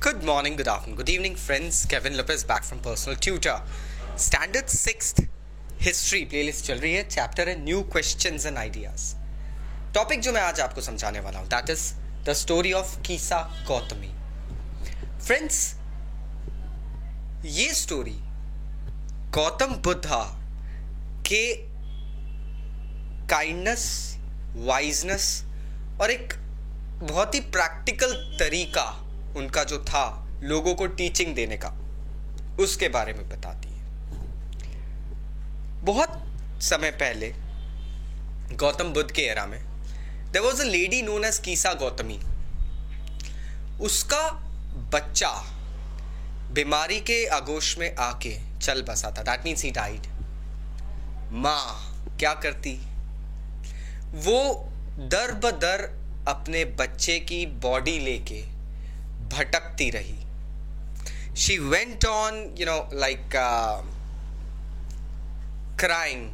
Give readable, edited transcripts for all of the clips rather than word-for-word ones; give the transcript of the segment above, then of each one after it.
Good morning, good afternoon, good evening, friends. Kevin Lopez back from Personal Tutor. Standard 6th History playlist चल रही है. Chapter है new questions and ideas. Topic जो मैं आज आपको समझाने वाला हूं that is the story of कीसा Gautami. Friends, ये स्टोरी गौतम बुद्धा के काइंडनेस, वाइजनेस और एक बहुत ही प्रैक्टिकल तरीका उनका जो था लोगों को टीचिंग देने का, उसके बारे में बताती है. बहुत समय पहले गौतम बुद्ध के एरा में there was a lady known as Kisa Gotami. उसका बच्चा बीमारी के आगोश में आके चल बसा था. That means he died. माँ क्या करती, वो दर बदर अपने बच्चे की बॉडी लेके भटकती रही. She went on, crying.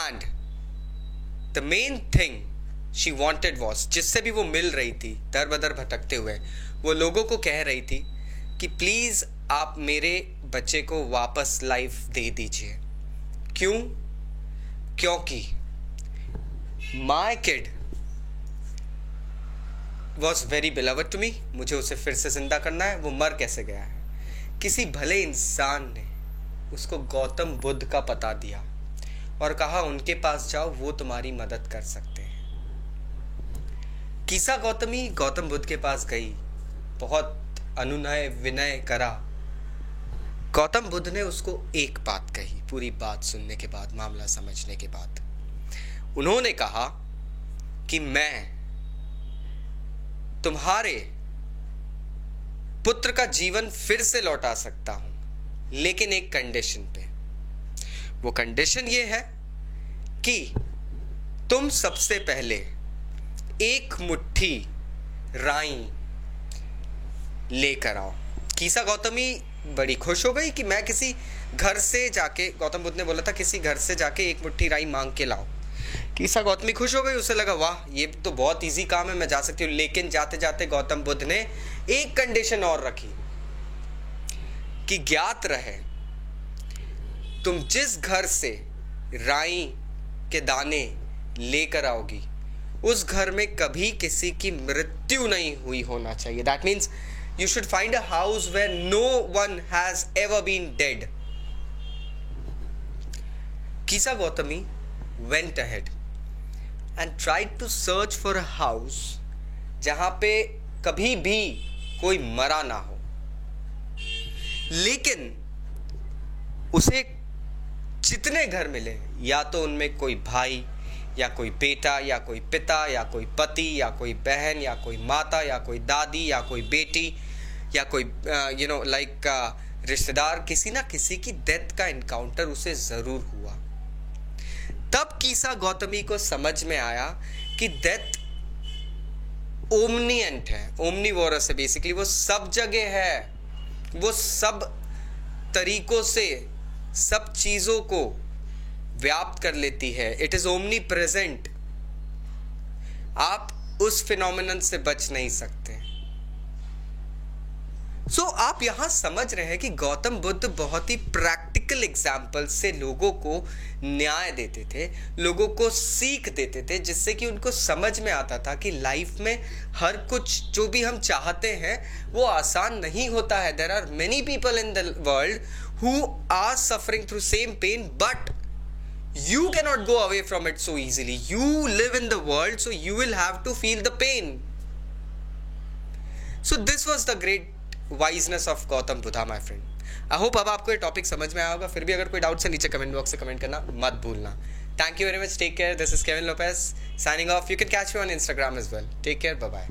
And the main thing she wanted was, जिससे भी वो मिल रही थी दर बदर भटकते हुए, वो लोगों को कह रही थी कि प्लीज आप मेरे बच्चे को वापस लाइफ दे दीजिए. क्यों? क्योंकि my kid was very beloved to me. मुझे उसे फिर से जिंदा करना है. वो मर कैसे गया है? किसी भले इंसान ने उसको गौतम बुद्ध का पता दिया और कहा उनके पास जाओ, वो तुम्हारी मदद कर सकते हैं. कीसा गौतमी गौतम बुद्ध के पास गई, बहुत अनुनय विनय करा. गौतम बुद्ध ने उसको एक बात कही. पूरी बात सुनने के बाद, मामला समझने के बाद, उन्होंने कहा कि मैं तुम्हारे पुत्र का जीवन फिर से लौटा सकता हूं, लेकिन एक कंडीशन पे. वो कंडीशन ये है कि तुम सबसे पहले एक मुट्ठी राई लेकर आओ. कीसा गौतमी बड़ी खुश हो गई कि मैं किसी घर से जाके, गौतम बुद्ध ने बोला था किसी घर से जाके एक मुट्ठी राई मांग के लाओ. कीसा गौतमी खुश हो गई. उसे लगा वाह, ये तो बहुत इजी काम है, मैं जा सकती हूँ. लेकिन जाते जाते गौतम बुद्ध ने एक कंडीशन और रखी कि ज्ञात रहे, तुम जिस घर से राई के दाने लेकर आओगी उस घर में कभी किसी की मृत्यु नहीं हुई होना चाहिए. That means you should find a house where no one has ever been dead. Kisa Gautami went ahead and tried to search for a house जहां पे कभी भी कोई मरा ना हो. लेकिन उसे जितने घर मिले, या तो उनमें कोई भाई या कोई बेटा या कोई पिता या कोई पति या कोई बहन या कोई माता या कोई दादी या कोई बेटी या कोई रिश्तेदार, किसी ना किसी की डेथ का इनकाउंटर उसे जरूर हुआ. तब कीसा गौतमी को समझ में आया कि डेथ ओमनिएंट है, ओमनीवोरस है. बेसिकली वो सब जगह है, वो सब तरीकों से सब चीजों को व्याप्त कर लेती है. It is omni present. आप उस फिनोमिनन से बच नहीं सकते. सो आप यहां समझ रहे हैं कि गौतम बुद्ध बहुत ही प्रैक्टिकल एग्जाम्पल से लोगों को न्याय देते थे, लोगों को सीख देते थे, जिससे कि उनको समझ में आता था कि लाइफ में हर कुछ जो भी हम चाहते हैं वो आसान नहीं होता है. There are many people in the world who are suffering through same pain, but you cannot go away from it so easily. You live in the world, so you will have to feel the pain. So this was the great wiseness of Gautam Buddha, my friend. I hope अब आपको ये topic समझ में आया होगा. फिर भी अगर कोई डाउट है नीचे कमेंट बॉक्स से कमेंट करना मत भूलना. Thank you very much. Take care. This is Kevin Lopez signing off. You can catch me on Instagram as well. Take care. Bye bye.